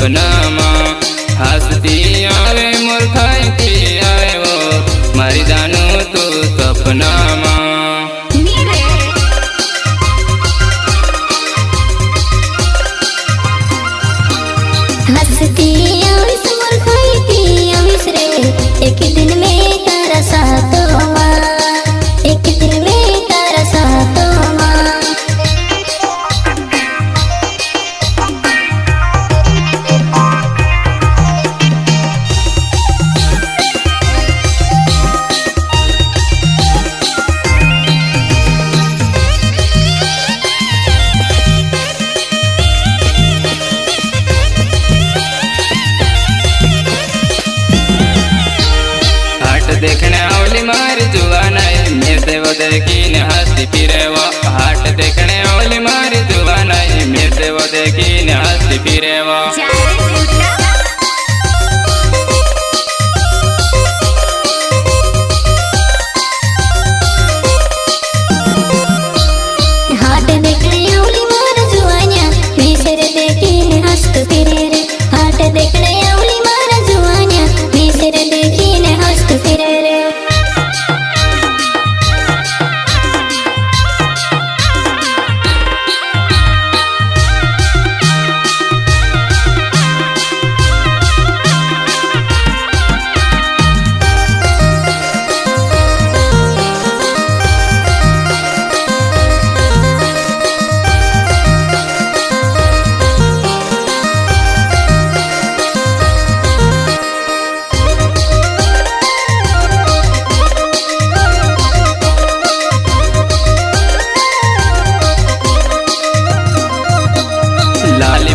सपना में हंसती आवे मूर्खाई की आए वो मारी जानू तू सपना में हंसती आविस मूर्खाई की आविस रे एक दिन में तारा सातो माँ एक दिन में तारा सातो माँ देखने आवली मार जुवाना मेरे वो देखी हंसती फिरे वो हाट देखने आवली मार जुवाना मेरे वो देखी हंसती फिरे वो हाट देखने आवली मार जुवाना मेरे देखी हंसती फिरे रे हाट देखने आवली मार जुवाना मेरे देखी हंसती फिरे रे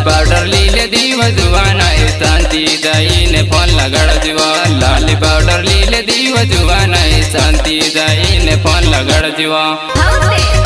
पाउडर लीले दीवा जुवाना शांति दाई ने फोन लगड़ जुआ लाली पाउडर लीले दीवा जुवाना शांति दाई ने फोन लगड़ जुआ।